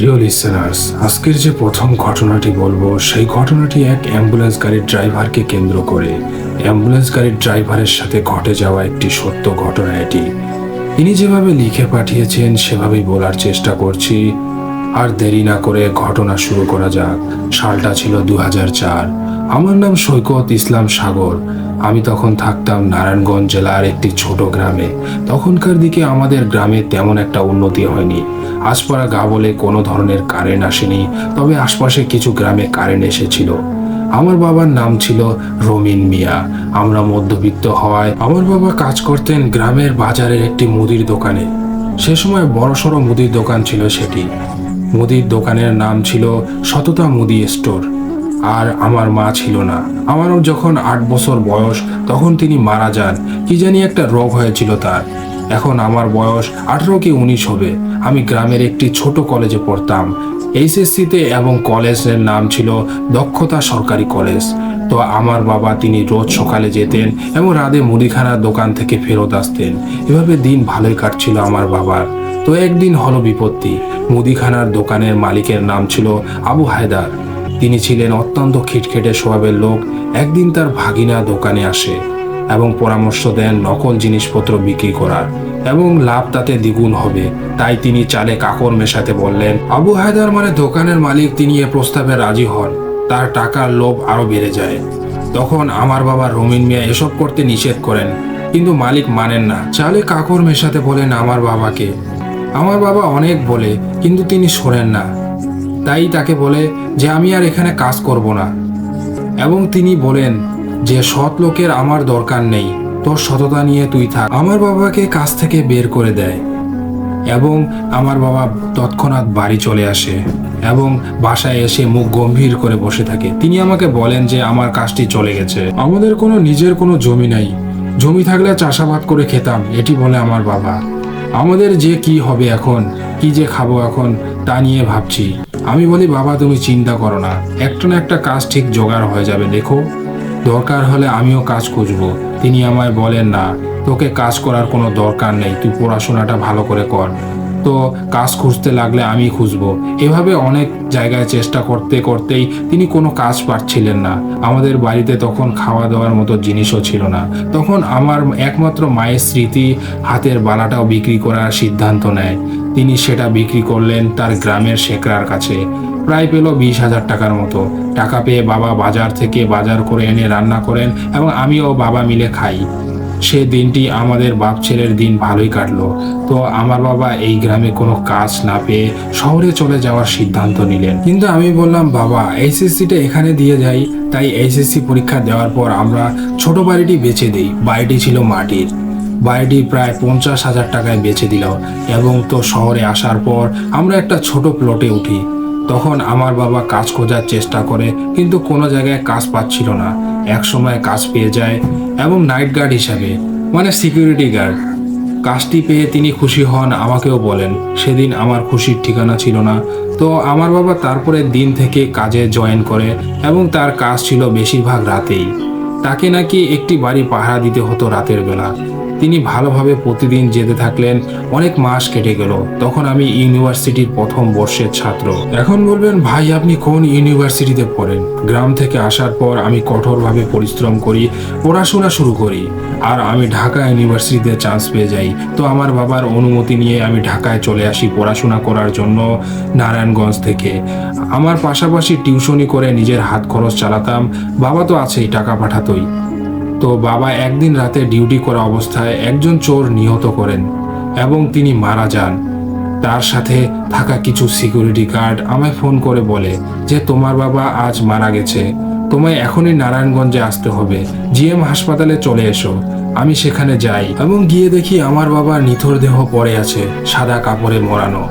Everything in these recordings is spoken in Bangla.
প্রিয় লিসেনার্স, আজকের যে প্রথম ঘটনাটি বলবো সেই ঘটনাটি এক অ্যাম্বুলেন্স গাড়ির ড্রাইভারকে কেন্দ্র করে। অ্যাম্বুলেন্স গাড়ির ড্রাইভারের সাথে ঘটে যাওয়া একটি সত্য ঘটনা এটি। তিনি যেভাবে লিখে পাঠিয়েছেন সেভাবেই বলার চেষ্টা করছি। আর দেরি না করে ঘটনা শুরু করা যাক। সালটা ছিল 2004। আমার নাম সৈকত ইসলাম সাগর। আমি তখন থাকতাম নারায়ণগঞ্জ জেলার একটি ছোট গ্রামে। তখনকার দিকে আমাদের গ্রামে তেমন একটা উন্নতি হয়নি। আশপাড়া গা বলে কোনো ধরনের কারেন্ট আসেনি, তবে আশপাশে কিছু গ্রামে কারেন্ট এসেছিল। আমার বাবার নাম ছিল রমিন মিয়া। আমরা মধ্যবিত্ত হওয়ায় আমার বাবা কাজ করতেন গ্রামের বাজারের একটি মুদির দোকানে। সে সময় বড়সড় মুদির দোকান ছিল সেটি। মুদির দোকানের নাম ছিল সততা মুদি স্টোর। আর আমার মা ছিল না। আমারও যখন 8 বছর বয়স তখন তিনি মারা যান। কি জানি একটা রোগ হয়েছিল তার। এখন আমার বয়স 18 কি 19 হবে। আমি গ্রামের একটি ছোট কলেজে পড়তাম, এইচএসসিতে, এবং কলেজের নাম ছিল দক্ষতা সরকারি কলেজ। তো আমার বাবা তিনি রোজ সকালে যেতেন এবং রাতে মুদিখানার দোকান থেকে ফেরত আসতেন। এভাবে দিন ভালোই কাটছিল আমার বাবার। তো একদিন হলো বিপত্তি। মুদিখানার দোকানের মালিকের নাম ছিল আবু হায়দার। তিনি ছিলেন অত্যন্ত খিটখিটে স্বভাবের লোক। একদিন তার ভাগিনা দোকানে আসে এবং পরামর্শ দেন নকল জিনিসপত্র বিক্রি করার এবং লাভ তাতে দ্বিগুণ হবে। তাই তিনি চালে কাকড় মেশাতে বললেন। আবু হায়দার মানে দোকানের মালিক, তিনি এ প্রস্তাবে রাজি হন। তার টাকার লোভ আরো বেড়ে যায়। তখন আমার বাবা রমিন মিয়া এসব করতে নিষেধ করেন, কিন্তু মালিক মানেন না। চালে কাকড় মেশাতে বলেন আমার বাবাকে। আমার বাবা অনেক বলে, কিন্তু তিনি শোনেন না। তাই তাকে বলে যে আমি আর এখানে কাজ করব না, এবং তিনি বলেন যে সৎ লোকের আমার দরকার নেই, তোর সততা নিয়ে তুই থাক। আমার বাবাকে কাজ থেকে বের করে দেয় এবং আমার বাবা তৎক্ষণাৎ বাড়ি চলে আসে এবং বাসায় এসে মুখ গম্ভীর করে বসে থাকে। তিনি আমাকে বলেন যে আমার কাজটি চলে গেছে, আমাদের কোনো নিজের কোনো জমি নাই, জমি থাকলে চাষাবাদ করে খেতাম, এটি বলে আমার বাবা। আমাদের যে কি হবে এখন, কি যে খাবো এখন, তা নিয়ে ভাবছি। আমি বলি বাবা তুমি চিন্তা করো না, একটা না একটা কাজ ঠিক জোগাড় হয়ে যাবে, দেখো দরকার হলে আমিও কাজ খুঁজবো। তিনি আমায় বলেন না, তোকে কাজ করার কোনো দরকার নেই, তুই পড়াশোনাটা ভালো করে কর। তো কাজ খুঁজতে লাগলে আমি খুঁজবো। এভাবে অনেক জায়গায় চেষ্টা করতে করতেই তিনি কোনো কাজ পাচ্ছিলেন না। আমাদের বাড়িতে তখন খাওয়া দাওয়ার মতো জিনিসও ছিল না। তখন আমার একমাত্র মায়ের স্মৃতি হাতের বালাটাও বিক্রি করার সিদ্ধান্ত নেয়। তিনি সেটা বিক্রি করলেন তার গ্রামের শেকরার কাছে। প্রায় পেল 20,000 টাকার মতো। টাকা পেয়ে বাবা বাজার থেকে বাজার করে এনে রান্না করেন এবং আমি ও বাবা মিলে খাই। সে দিনটি আমাদের বাপ ছেলের দিন ভালোই কাটলো। তো আমার বাবা এই গ্রামে কোনো কাজ না পেয়ে শহরে চলে যাওয়ার সিদ্ধান্ত নিলেন। কিন্তু আমি বললাম বাবা এইচএসসিটা এখানে দিয়ে যাই। তাই এইচএসসি পরীক্ষা দেওয়ার পর আমরা ছোট বাড়িটি বেচে দিই। বাড়িটি ছিল মাটির। বাড়িটি প্রায় 50,000 টাকায় বেচে দিল এবং তো শহরে আসার পর আমরা একটা ছোট প্লটে উঠি। তখন আমার বাবা কাজ খোঁজার চেষ্টা করে, কিন্তু কোনো জায়গায় কাজ পাচ্ছিল না। এক সময় কাজ পেয়ে যায় এবং নাইট গার্ড হিসাবে, মানে সিকিউরিটি গার্ড। কাজটি পেয়ে তিনি খুশি হন, আমাকেও বলেন। সেদিন আমার খুশির ঠিকানা ছিল না। তো আমার বাবা তারপরে দিন থেকে কাজে জয়েন করে এবং তার কাজ ছিল বেশিরভাগ রাতেই। তাকে নাকি একটি বাড়ি পাহারা দিতে হতো রাতের বেলা। তিনি ভালোভাবে প্রতিদিন যেতে থাকলেন। অনেক মাস কেটে গেল। তখন আমি ইউনিভার্সিটির প্রথম বর্ষের ছাত্র। এখন বলবেন ভাই আপনি কোন ইউনিভার্সিটিতে পড়েন? গ্রাম থেকে আসার পর আমি কঠোরভাবে পরিশ্রম করি, পড়াশোনা শুরু করি, আর আমি ঢাকা ইউনিভার্সিটিতে চান্স পেয়ে যাই। তো আমার বাবার অনুমতি নিয়ে আমি ঢাকায় চলে আসি পড়াশোনা করার জন্য নারায়ণগঞ্জ থেকে। আমার পাশাপাশি টিউশনি করে নিজের হাত খরচ চালাতাম। বাবা তো আছেই, টাকা পাঠাতোই। তো বাবা একদিন রাতে ডিউটি করা অবস্থায় একজন চোর নিহত করেন এবং তিনি মারা যান। তার সাথে থাকা কিছু সিকিউরিটি গার্ড আমায় ফোন করে বলে যে তোমার বাবা আজ মারা গেছে, তোমায় এখনই নারায়ণগঞ্জে আসতে হবে, জিএম হাসপাতালে চলে এসো। আমি সেখানে যাই এবং গিয়ে দেখি আমার বাবার নিথর দেহ পড়ে আছে, সাদা কাপড়ে মোড়ানো।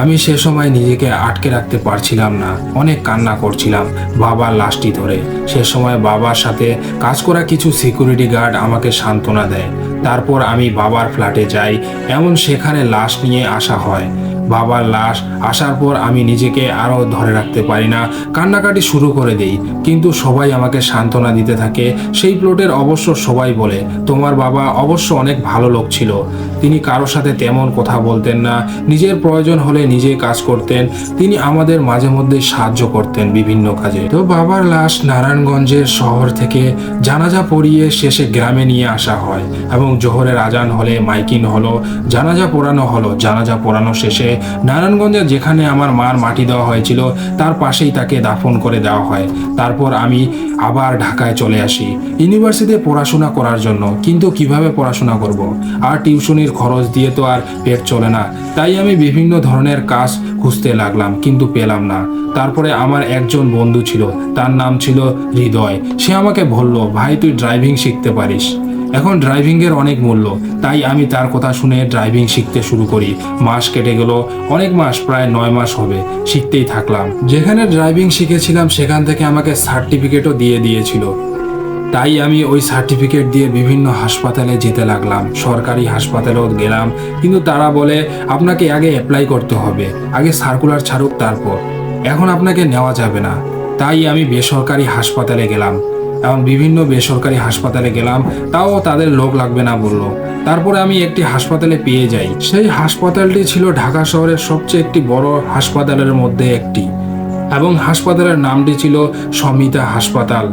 আমি সে সময় নিজেকে আটকে রাখতে পারছিলাম না, অনেক কান্না করছিলাম বাবার লাশটি ধরে। সে সময় বাবার সাথে কাজ করা কিছু সিকিউরিটি গার্ড আমাকে সান্ত্বনা দেয়। তারপর আমি বাবার ফ্ল্যাটে যাই এবং সেখানে লাশ নিয়ে আসা হয়। বাবার লাশ আসার পর আমি নিজেকে আরও ধরে রাখতে পারি না, কান্নাকাটি শুরু করে দিই। কিন্তু সবাই আমাকে সান্ত্বনা দিতে থাকে। সেই প্লটের অবশ্য সবাই বলে তোমার বাবা অবশ্য অনেক ভালো লোক ছিল, তিনি কারোর সাথে তেমন কথা বলতেন না, নিজের প্রয়োজন হলে নিজেই কাজ করতেন, তিনি আমাদের মাঝে মধ্যে সাহায্য করতেন বিভিন্ন কাজে। তো বাবার লাশ নারায়ণগঞ্জের শহর থেকে জানাজা পড়িয়ে শেষে গ্রামে নিয়ে আসা হয় এবং জোহরের আজান হলে মাইকিং হলো, জানাজা পড়ানো হলো। জানাজা পড়ানো শেষে নারায়ণগঞ্জে যেখানে আমার মার মাটি দেওয়া হয়েছিল তার পাশেই তাকে দাফন করে দেওয়া হয়। তারপর আমি আবার ঢাকায় চলে আসি ইউনিভার্সিটিতে পড়াশোনা করার জন্য। কিন্তু কিভাবে পড়াশোনা করব? আর টিউশনির খরচ দিয়ে তো আর পেট চলে না, তাই আমি বিভিন্ন ধরনের কাজ খুঁজতে লাগলাম, কিন্তু পেলাম না। তারপরে আমার একজন বন্ধু ছিল, তার নাম ছিল হৃদয়। সে আমাকে বলল, ভাই তুই ড্রাইভিং শিখতে পারিস, এখন ড্রাইভিংয়ের অনেক মূল্য। তাই আমি তার কথা শুনে ড্রাইভিং শিখতে শুরু করি। মাস কেটে গেল, অনেক মাস, প্রায় 9 মাস হবে, শিখতেই থাকলাম। যেখানে ড্রাইভিং শিখেছিলাম সেখান থেকে আমাকে সার্টিফিকেটও দিয়ে দিয়েছিল। তাই আমি ওই সার্টিফিকেট দিয়ে বিভিন্ন হাসপাতালে যেতে লাগলাম, সরকারি হাসপাতালেও গেলাম। কিন্তু তারা বলে আপনাকে আগে অ্যাপ্লাই করতে হবে, আগে সার্কুলার ছাড়ুক তারপর, এখন আপনাকে নেওয়া যাবে না। তাই আমি বেসরকারি হাসপাতালে গেলাম, এবং বিভিন্ন বেসরকারি হাসপাতালে গেলাম, তাও তাদের লোক লাগবে না বললো। তারপরে আমি একটি হাসপাতালে পেয়ে যাই। সেই হাসপাতালটি ছিল ঢাকা শহরের সবচেয়ে একটি বড় হাসপাতালের মধ্যে একটি, এবং হাসপাতালের নামটি ছিল সমিতা হাসপাতাল,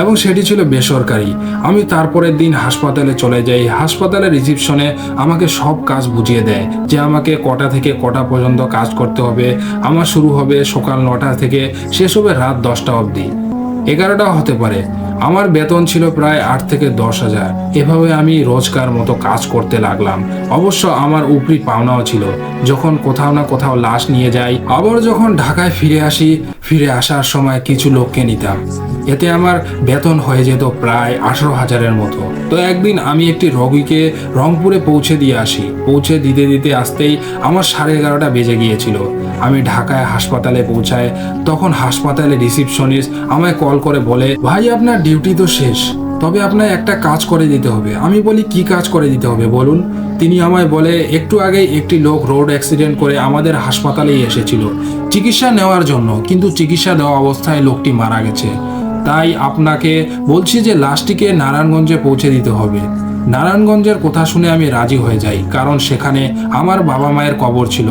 এবং সেটি ছিল বেসরকারি। আমি তারপরের দিন হাসপাতালে চলে যাই। হাসপাতালের রিসিপশনে আমাকে সব কাজ বুঝিয়ে দেয়, যে আমাকে কটা থেকে কটা পর্যন্ত কাজ করতে হবে। আমার শুরু হবে সকাল 9টা থেকে, শেষ হবে রাত 10টা অবধি, 11টাও হতে পারে। আমার বেতন ছিল প্রায় 8 থেকে 10,000। এভাবে আমি রোজকার মতো কাজ করতে লাগলাম। অবশ্য আমার উপরি পাওনাও ছিল, যখন কোথাও না কোথাও লাশ নিয়ে যাই। আবার যখন ঢাকায় ফিরে আসি, ফিরে আসার সময় কিছু লোককে নিতাম, এতে আমার বেতন হয়ে যেত প্রায় 18,000-এর মতো। তো একদিন আমি একটি রোগীকে রংপুরে পৌঁছে দিয়ে আসি। পৌঁছে দিতে দিতে আসতেই আমার 11:30 বেজে গিয়েছিল। আমি ঢাকায় হাসপাতালে পৌঁছাই, তখন হাসপাতালে রিসিপশনিস্ট আমায় কল করে বলে, ভাই আপনার ডিউটি তো শেষ, তবে আপনার একটা কাজ করে দিতে হবে। আমি বলি, কি কাজ করে দিতে হবে বলুন। তিনি আমায় বলে, একটু আগেই একটি লোক রোড অ্যাক্সিডেন্ট করে আমাদের হাসপাতালেই এসেছিল চিকিৎসা নেওয়ার জন্য, কিন্তু চিকিৎসা দেওয়া অবস্থায় লোকটি মারা গেছে। তাই আপনাকে বলছি যে লাশটিকে নারায়ণগঞ্জে পৌঁছে দিতে হবে। নারায়ণগঞ্জের কথা শুনে আমি রাজি হয়ে যাই, কারণ সেখানে আমার বাবা মায়ের কবর ছিল,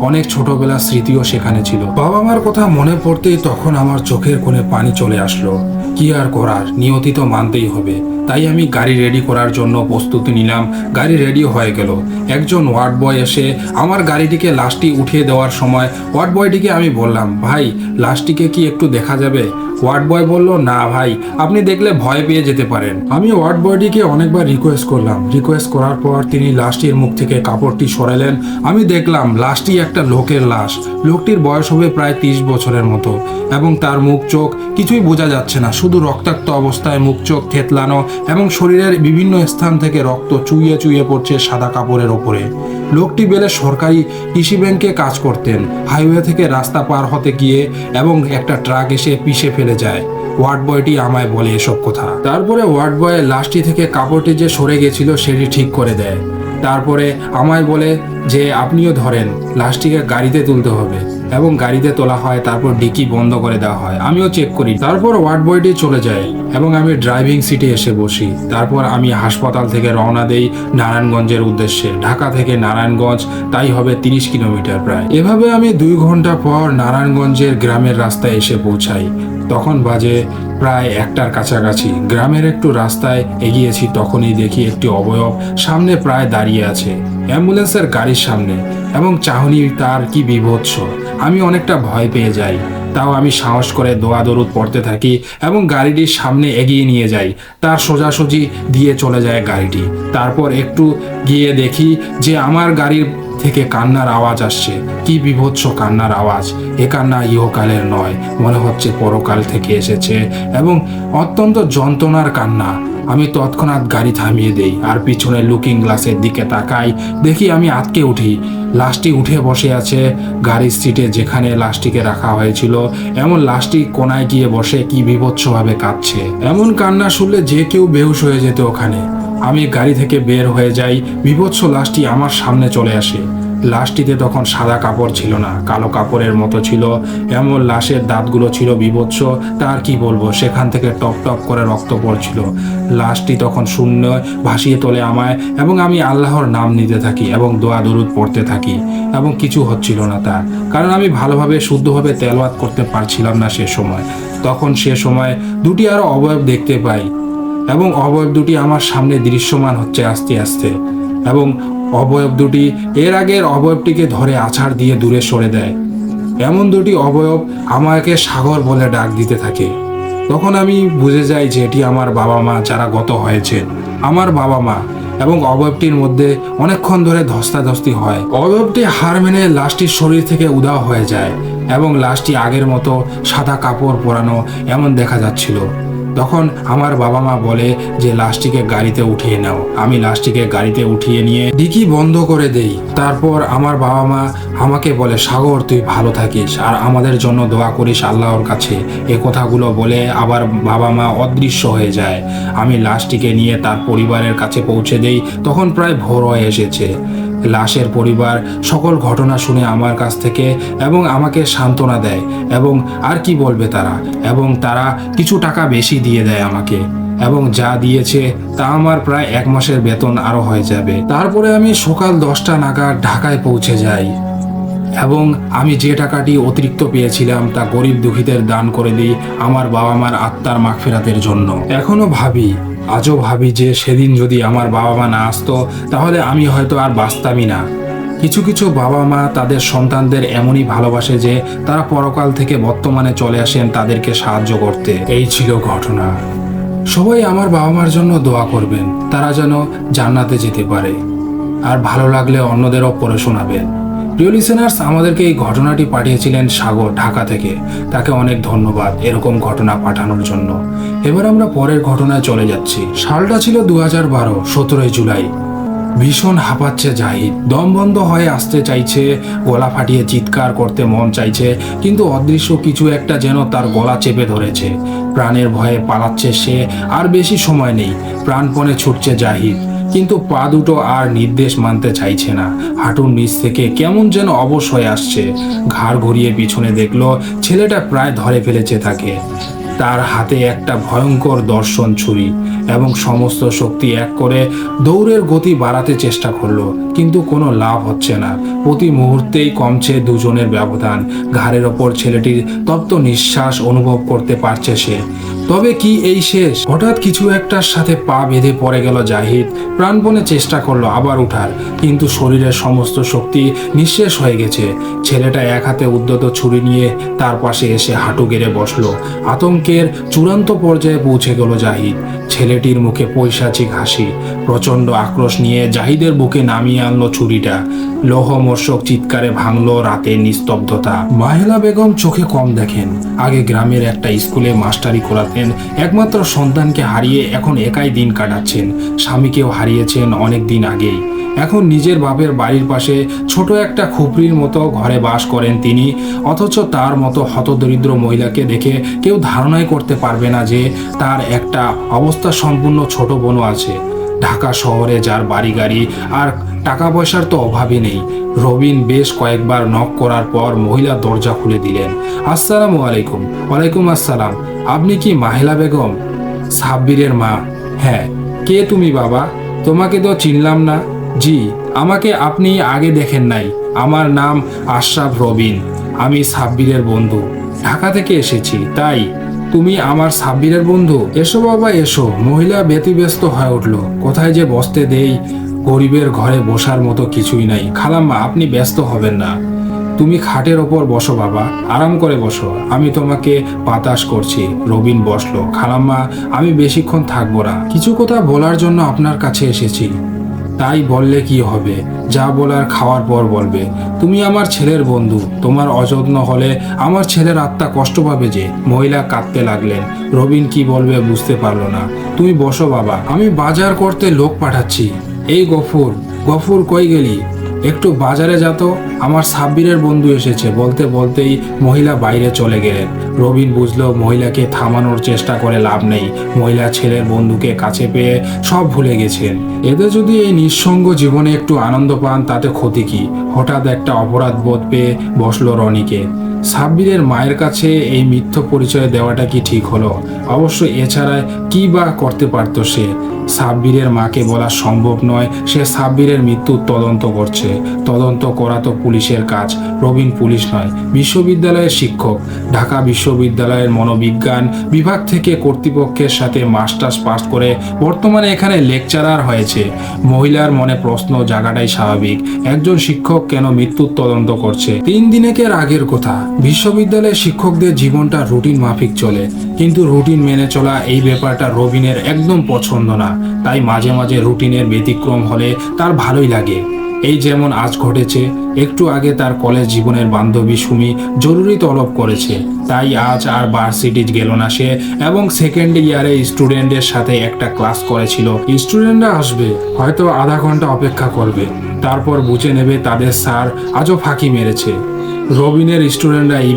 অনেক ছোটবেলার স্মৃতিও সেখানে ছিল। বাবা মার কথা মনে পড়তেই তখন আমার চোখের কোণে পানি চলে আসলো। কি আর করার, নিয়তি তো মানতেই হবে। তাই আমি গাড়ি রেডি করার জন্য প্রস্তুতি নিলাম। গাড়ি রেডি হয়ে গেল। একজন ওয়ার্ড বয় এসে আমার গাড়িটিকে লাশটি উঠিয়ে দেওয়ার সময় ওয়ার্ড বয়টিকে আমি বললাম, ভাই লাশটিকে কি একটু দেখা যাবে? ওয়ার্ড বয় বলল, না ভাই, আপনি দেখলে ভয় পেয়ে যেতে পারেন। আমি ওয়ার্ড বয়টিকে অনেকবার রিকোয়েস্ট করলাম। রিকোয়েস্ট করার পর তিনি লাশটির মুখ থেকে কাপড়টি সরালেন। আমি দেখলাম লাশটি একটা লোকের লাশ। লোকটির বয়স হবে প্রায় 30 বছরের মতো, এবং তার মুখ চোখ কিছুই বোঝা যাচ্ছে না, শুধু রক্তাক্ত অবস্থায় মুখ চোখ থেতলানো, এবং শরীরের বিভিন্ন স্থান থেকে রক্ত চুইয়ে চুইয়ে পড়ছে সাদা কাপড়ের ওপরে। লোকটি বেলে সরকারি কৃষি ব্যাংকে কাজ করতেন। হাইওয়ে থেকে রাস্তা পার হতে গিয়ে এবং একটা ট্রাক এসে পিষে ফেলে যায়। ওয়ার্ড বয়টি আমায় বলে এসব কথা। তারপরে ওয়ার্ড বয় লাশটি থেকে কাপড়টি যে সরে গেছিল সেটি ঠিক করে দেয়। তারপরে আমায় বলে যে আপনিও ধরেন, লাশটিকে গাড়িতে তুলতে হবে, এবং গাড়িতে তোলা হয়। তারপর ডিকি বন্ধ করে দেওয়া হয়, আমিও চেক করি। তারপর ওয়ার্ড বয়টি চলে যায় এবং আমি ড্রাইভিং সিটে এসে বসি। তারপর আমি হাসপাতাল থেকে রওনা দেই নারায়ণগঞ্জের উদ্দেশ্যে। ঢাকা থেকে নারায়ণগঞ্জ তাই হবে 30 কিলোমিটার প্রায়। এভাবে আমি 2 ঘন্টা পর নারায়ণগঞ্জের গ্রামের রাস্তায় এসে পৌঁছাই। তখন বাজে প্রায় 1টার কাছাকাছি। গ্রামের একটু রাস্তায় এগিয়েছি, তখনই দেখি একটি অবয়ব সামনে প্রায় দাঁড়িয়ে আছে, অ্যাম্বুলেন্সের গাড়ির সামনে, এবং চাহনি তার কি বিভৎস। আমি অনেকটা ভয় পেয়ে যাই, তাও আমি সাহস করে দোয়া দরুদ পড়তে থাকি এবং গাড়িটির সামনে এগিয়ে নিয়ে যাই। তার সোজাসুজি দিয়ে চলে যায় গাড়িটি। তারপর একটু গিয়ে দেখি যে আমার গাড়ির থেকে কান্নার আওয়াজ আসছে। কি বিভৎস কান্নার আওয়াজ! এ কান্না ইহকালের নয়, মনে হচ্ছে পরকাল থেকে এসেছে, এবং অত্যন্ত যন্ত্রণার কান্না। আমি তৎক্ষণাৎ গাড়ি থামিয়ে দেই আর পিছনে লুকিং গ্লাসের দিকে তাকাই। দেখি আমি আটকে উঠি। লাশটি উঠে বসে আছে গাড়ির সিটে, যেখানে লাশটিকে রাখা হয়েছিল। এমন লাশটি কোনায় গিয়ে বসে কি বিভৎসভাবে কাঁদছে। এমন কান্না শুনলে যে কেউ বেহুশ হয়ে যেত ওখানে। আমি গাড়ি থেকে বের হয়ে যাই। বিভৎস লাশটি আমার সামনে চলে আসে। লাশটিতে তখন সাদা কাপড় ছিল না, কালো কাপড়ের মতো ছিল। এমন লাশের দাঁতগুলো ছিল বিভৎস, তার কি বলবো, সেখান থেকে টপ টপ করে রক্ত পড়ছিল। লাশটি তখন শূন্য ভাসিয়ে তোলে আমায়, এবং আমি আল্লাহর নাম নিতে থাকি এবং দোয়া দরুদ পড়তে থাকি, এবং কিছু হচ্ছিল না তার, কারণ আমি ভালোভাবে শুদ্ধভাবে তেলাওয়াত করতে পারছিলাম না সে সময়। তখন সে সময় দুটি আরো অবয়ব দেখতে পাই, এবং অবয়ব দুটি আমার সামনে দৃশ্যমান হচ্ছে আস্তে আস্তে, এবং অবয়ব দুটি এর আগের অবয়বটিকে ধরে আছাড় দিয়ে দূরে সরে দেয়। এমন দুটি অবয়ব আমাকে সাগর বলে ডাক দিতে থাকে। তখন আমি বুঝে যাই যে এটি আমার বাবা মা, যারা গত হয়েছে, আমার বাবা মা। এবং অবয়বটির মধ্যে অনেকক্ষণ ধরে ধস্তাধস্তি হয়। অবয়বটি হার মেনে লাশটির শরীর থেকে উধাও হয়ে যায়, এবং লাশটি আগের মতো সাদা কাপড় পরানো এমন দেখা যাচ্ছিল। তখন আমার বাবা মা বলে যে লাশটিকে গাড়িতে উঠিয়ে নাও। আমি লাশটিকে গাড়িতে উঠিয়ে নিয়ে ডিকি বন্ধ করে দেই। তারপর আমার বাবা মা আমাকে বলে, সাগর তুই ভালো থাকিস আর আমাদের জন্য দোয়া করিস আল্লাহর কাছে। এ কথাগুলো বলে আবার বাবা মা অদৃশ্য হয়ে যায়। আমি লাশটিকে নিয়ে তার পরিবারের কাছে পৌঁছে দেই। তখন প্রায় ভোর হয়ে এসেছে। লাশের পরিবার সকল ঘটনা শুনে আমার কাছ থেকে এবং আমাকে সান্ত্বনা দেয়, এবং আর কি বলবে তারা, এবং তারা কিছু টাকা বেশি দিয়ে দেয় আমাকে, এবং যা দিয়েছে তা আমার প্রায় 1 মাসের বেতন আরো হয়ে যাবে। তারপরে আমি সকাল 10টা নাগাদ ঢাকায় পৌঁছে যাই, এবং আমি যে টাকাটি অতিরিক্ত পেয়েছিলাম তা গরিব দুঃখীদের দান করে দিই আমার বাবা মার আত্মার মাগফিরাতের জন্য। এখনো ভাবি, আজও ভাবি যে সেদিন যদি আমার বাবা মা না আসতো তাহলে আমি হয়তো আর বাঁচতামই না। কিছু কিছু বাবা মা তাদের সন্তানদের এমনই ভালোবাসে যে তারা পরকাল থেকে বর্তমানে চলে আসেন তাদেরকে সাহায্য করতে। এই ছিল ঘটনা। সবাই আমার বাবা মার জন্য দোয়া করবেন, তারা যেন জান্নাতে যেতে পারে, আর ভালো লাগলে অন্যদেরও পড়ে শোনাবেন। প্রিয় লিসেনার্স, আমাদেরকে এই ঘটনাটি পাঠিয়েছিলেন সাগর, ঢাকা থেকে। তাকে অনেক ধন্যবাদ এরকম ঘটনা পাঠানোর জন্য। এবার আমরা পরের ঘটনায় চলে যাচ্ছি। সালটা ছিল 2012, 17 জুলাই। ভীষণ হাঁপাচ্ছে জাহিদ, দম বন্ধ হয়ে আসতে চাইছে, গলা ফাটিয়ে চিৎকার করতে মন চাইছে, কিন্তু অদৃশ্য কিছু একটা যেন তার গলা চেপে ধরেছে। প্রাণের ভয়ে পালাচ্ছে সে, আর বেশি সময় নেই। প্রাণপণে ছুটছে জাহিদ, কিন্তু পা দুটো আর নির্দেশ মানতে চাইছে না। হাঁটুর নিচ থেকে কেমন যেন অবশ হয়ে আসছে। ঘাড় ঘুরিয়ে পিছনে দেখলো ছেলেটা প্রায় ধরে ফেলেছে তাকে। তার হাতে একটা ভয়ঙ্কর দর্শন ছুরি, এবং সমস্ত শক্তি এক করে দৌড়ের গতি বাড়াতে চেষ্টা করলো, কিন্তু কোনো লাভ হচ্ছে না। প্রতি মুহূর্তেই কমছে দুজনের ব্যবধান। ঘাড়ের ওপর ছেলেটির তপ্ত নিঃশ্বাস অনুভব করতে পারছে সে। তবে কি এই শেষ? হঠাৎ কিছু একটার সাথে পা বেঁধে পড়ে গেল জাহিদ। প্রাণপণে চেষ্টা করলো আবার উঠার, কিন্তু শরীরের সমস্ত শক্তি নিঃশেষ হয়ে গেছে। ছেলেটা এক হাতে উদ্যত ছুরি নিয়ে তার পাশে এসে হাঁটু গেড়ে বসলো। আতঙ্কের চূড়ান্ত পর্যায়ে পৌঁছে গেল জাহিদ। ছেলেটির মুখে পৈশাচিক হাসি। প্রচন্ড আক্রোশ নিয়ে জাহিদের বুকে নামিয়ে আনলো ছুরিটা। লোহমর্ষক চিৎকারে ভাঙলো রাতের নিস্তব্ধতা। মাহেলা বেগম চোখে কম দেখেন। আগে গ্রামের একটা স্কুলে মাস্টারি করাতেন। একমাত্র সন্তানকে হারিয়ে এখন একাই দিন কাটাচ্ছেন। স্বামীকেও হারিয়েছেন অনেক দিন আগেই। এখন নিজের বাপের বাড়ির পাশে ছোট একটা খুপড়ির মতো ঘরে বাস করেন তিনি। অথচ তার মতো হতদরিদ্র মহিলাকে দেখে কেউ ধারণাই করতে পারবে না যে তার একটা অবস্থা সম্পূর্ণ ছোট বোনও আছে। ঢাকা শহরে যার বাড়ি গাড়ি আর টাকা পয়সার তো অভাবই নেই। রবিন বেশ কয়েকবার নক করার পর মহিলা দরজা খুলে দিলেন। আসসালামু আলাইকুম। ওয়ালাইকুম আসসালাম। আপনি কি মাহেলা বেগম? সাব্বিরের মা? হ্যাঁ। কে তুমি বাবা? তোমাকে তো চিনলাম না। জি, আমাকে আপনি আগে দেখেন নাই। আমার নাম আশরাফ রবিন। আমি সাব্বিরের বন্ধু। ঢাকা থেকে এসেছি। তাই তুমি আমার সাব্বিরের বন্ধু? এসো বাবা এসো। মহিলা ব্যতিব্যস্ত হয়ে উঠল। কোথায় যে বসতে দেই? গরিবের ঘরে বসার মতো কিছুই নাই। খালাম্মা, আপনি ব্যস্ত হবেন না। তুমি খাটের ওপর বসো বাবা, আরাম করে বসো, আমি তোমাকে বাতাস করছি। রবিন বসলো। খালাম্মা, আমি বেশিক্ষণ থাকবো না। কিছু কথা বলার জন্য আপনার কাছে এসেছি। তাই বললে কি হবে? যা বলার খাওয়ার পর বলবে। তুমি আমার ছেলের বন্ধু। তোমার অযত্ন হলে আমার ছেলের আত্মা কষ্ট পাবে যে। মহিলা কাঁদতে লাগলেন। রবিন কি বলবে বুঝতে পারলো না। তুমি বসো বাবা, আমি বাজার করতে লোক পাঠাচ্ছি। এই গফুর, গফুর কই গেলি? একটু বাজারে যা তো, আমার সাব্বিরের বন্ধু এসেছে। বলতে বলতেই মহিলা বাইরে চলে গেলেন। রবিন বুঝলো মহিলাকে থামানোর চেষ্টা করে লাভ নেই। মহিলা ছেলের বন্ধুকে কাছে পেয়ে সব ভুলে গেছেন। এতে যদি এই নিঃসঙ্গ জীবনে একটু আনন্দ পান তাতে ক্ষতি কি? হঠাৎ একটা অপরাধ বোধ পেয়ে বসলো রনিকে। সাব্বিরের মায়ের কাছে এই মিথ্য পরিচয় দেওয়াটা কি ঠিক হলো? অবশ্য এছাড়া কি বা করতে পারত সে? সাব্বিরের মাকে বলা সম্ভব নয় সে সাব্বিরের মৃত্যুর তদন্ত করছে। তদন্ত করা তো পুলিশের কাজ। রবিন পুলিশ নয়, বিশ্ববিদ্যালয়ের শিক্ষক। ঢাকা বিশ্ববিদ্যালয়ের মনোবিজ্ঞান বিভাগ থেকে কর্তৃপক্ষের সাথে মাস্টার্স পাস করে বর্তমানে এখানে লেকচারার হয়েছে। মহিলার মনে প্রশ্ন জাগাটাই স্বাভাবিক, একজন শিক্ষক কেন মৃত্যুর তদন্ত করছে? 3 দিনেকের আগের কথা। বিশ্ববিদ্যালয়ের শিক্ষকদের জীবনটা রুটিন মাফিক চলে, কিন্তু রুটিন মেনে চলা এই ব্যাপারটা রবিনের একদম পছন্দ না। তাই মাঝে মাঝে রুটিনের ব্যতিক্রম হলে তার ভালোই লাগে। এই যেমন আজ ঘটেছে। একটু আগে তার কলেজ জীবনের বান্ধবী সুমি জরুরি তলব করেছে, তাই আজ আর ভার্সিটি গেল না সে, এবং সেকেন্ড ইয়ারে স্টুডেন্টের সাথে একটা ক্লাস করেছিল। স্টুডেন্টরা আসবে, হয়তো আধা ঘন্টা অপেক্ষা করবে, তারপর বুঝে নেবে তাদের স্যার আজও ফাঁকি মেরেছে। রবিনের স্টুডেন্টরা এই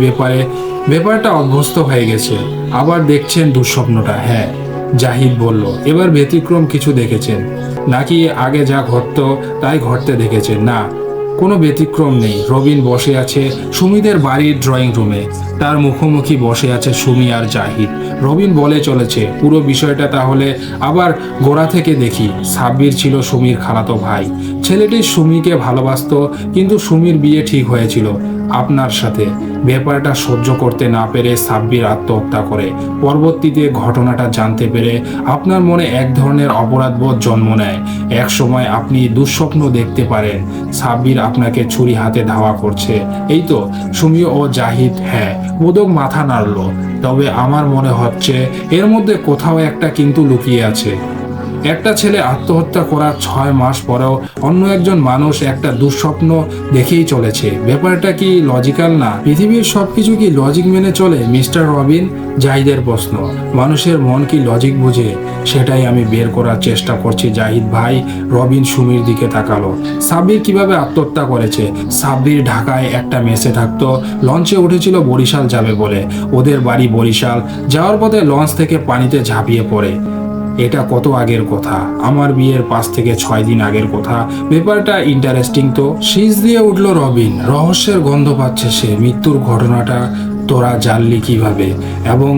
ব্যাপারটা অভ্যস্ত হয়ে গেছে। আবার দেখছেন দুঃস্বপ্নটা? হ্যাঁ, জাহিদ বলল। এবার ব্যতিক্রম কিছু দেখেছেন নাকি আগে যা ঘটতো তাই ঘটতে দেখেছেন? না, কোনো ব্যতিক্রম নেই। রবিন বসে আছে সুমিদের বাড়ির ড্রয়িং রুমে। তার মুখোমুখি বসে আছে সুমি আর জাহিদ। রবিন বলে চলেছে, পুরো বিষয়টা তাহলে আবার গোড়া থেকে দেখি। সাব্বির ছিল সুমির খালাতো ভাই। ছেলেটি সুমিকে ভালোবাসতো, কিন্তু সুমির বিয়ে ঠিক হয়েছিল আপনার সাথে। ব্যাপারটা সহ্য করতে না পেরে সাব্বির আত্মহত্যা করে। পরবর্তীতে ঘটনাটা জানতে পেরে আপনার মনে এক ধরনের অপরাধবোধ জন্ম নেয়। এক সময় আপনি দুঃস্বপ্ন দেখতে পারেন সাব্বির আপনাকে ছুরি হাতে ধাওয়া করছে। এই তো সুমি ও জাহিদ হ্যাঁ বোধক মাথা নাড়ল। তবে আমার মনে হচ্ছে এর মধ্যে কোথাও একটা কিন্তু লুকিয়ে আছে। একটা ছেলে আত্মহত্যা করার 6 মাস পরেও অন্য একজন মানুষ একটা দুঃস্বপ্ন দেখেই চলেছে। ব্যাপারটা কি লজিক্যাল না? পৃথিবীর সবকিছু কি লজিক মেনে চলে মিস্টার রবিন? জাহিদের প্রশ্ন। মানুষের মন কি লজিক বুঝে? সেটাই আমি বের করার চেষ্টা করছি জাহিদ ভাই। রবিন সুমির দিকে তাকালো। সাব্বির কিভাবে আত্মহত্যা করেছে? সাব্বির ঢাকায় একটা মেসে থাকতো। লঞ্চে উঠেছিল বরিশাল যাবে বলে। ওদের বাড়ি বরিশাল। যাওয়ার পথে লঞ্চ থেকে পানিতে ঝাঁপিয়ে পড়ে। এটা কত আগের কথা? আমার বিয়ের 5 থেকে 6 দিন আগের কথা। ব্যাপারটা ইন্টারেস্টিং তো। শীষ দিয়ে উঠল রবিন। রহস্যের গন্ধ পাচ্ছে সে। মৃত্যুর ঘটনাটা তোরা জানলি কিভাবে? এবং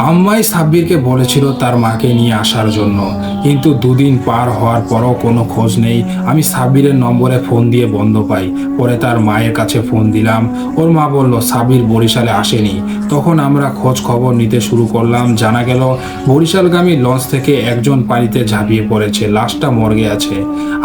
আম্মাই সাব্বিরকে বলেছিল তার মাকে নিয়ে আসার জন্য, কিন্তু 2 দিন পার হওয়ার পরও কোনো খোঁজ নেই। আমি সাব্বিরের নম্বরে ফোন দিয়ে বন্ধ পাই। পরে তার মায়ের কাছে ফোন দিলাম। ওর মা বলল সাব্বির বরিশালে আসেনি। তখন আমরা খোঁজ খবর নিতে শুরু করলাম। জানা গেল বরিশালগামী লঞ্চ থেকে একজন পানিতে ঝাঁপিয়ে পড়েছে, লাশটা মর্গে আছে।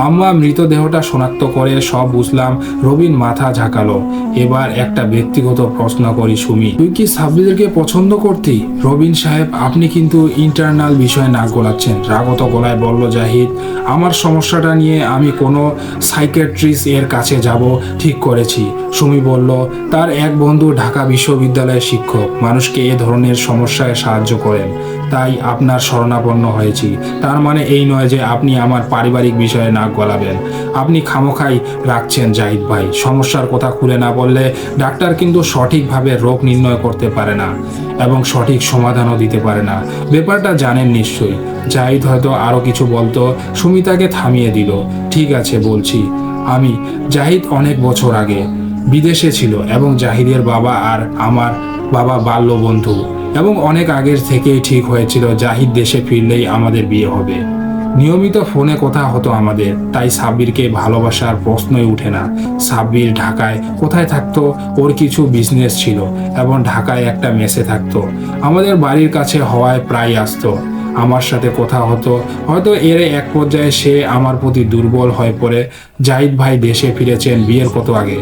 আম্মা মৃতদেহটা শনাক্ত করে সব বুঝলাম। রবিন মাথা ঝাঁকালো। এবার একটা ব্যক্তিগত প্রশ্ন করি সুমি, তুই কি সাব্বিরকে পছন্দ করতি? রবিন সাহেব, আপনি কিন্তু ইন্টারনাল বিষয়ে নাক গলাচ্ছেন, রাগত গলায় বলল জাহিদ। আমার সমস্যাটা নিয়ে আমি কোনো সাইকিয়াট্রিস্ট এর কাছে যাব ঠিক করেছি। সুমি বলল, তার এক বন্ধু ঢাকা বিশ্ববিদ্যালয়ের শিক্ষক, মানুষকে এ ধরনের সমস্যায় সাহায্য করেন, তাই আপনার শরণাপন্ন হয়েছি। তার মানে এই নয় যে আপনি আমার পারিবারিক বিষয়ে নাক গলাবেন। আপনি খামোখাই রাখছেন জাহিদ ভাই। সমস্যার কথা খুলে না বললে ডাক্তার কিন্তু সঠিকভাবে রোগ নির্ণয় করতে পারে না এবং সঠিক সমাধানও দিতে পারে না। ব্যাপারটা জানেন নিশ্চয়ই। জাহিদ হয়তো আরও কিছু বলতো, সুমিতাকে থামিয়ে দিল। ঠিক আছে বলছি। জাহিদ অনেক বছর আগে বিদেশে ছিল এবং জাহিদের বাবা আর আমার বাবা বাল্য বন্ধু, এবং অনেক আগের থেকেই ঠিক হয়েছিল জাহিদ দেশে ফিরলেই আমাদের বিয়ে হবে। নিয়মিত ফোনে কথা হতো আমাদের, তাই সাব্বিরকে ভালোবাসার প্রশ্নই উঠে না। সাব্বির ঢাকায় কোথায় থাকতো? ওর কিছু বিজনেস ছিল এবং ঢাকায় একটা মেসে থাকতো। আমাদের বাড়ির কাছে হওয়ায় প্রায় আসতো, আমার সাথে কথা হতো। হয়তো এর এক পর্যায়ে সে আমার প্রতি দুর্বল হয়ে পড়ে। জাহিদ ভাই দেশে ফিরেছেন বিয়ের কত আগে।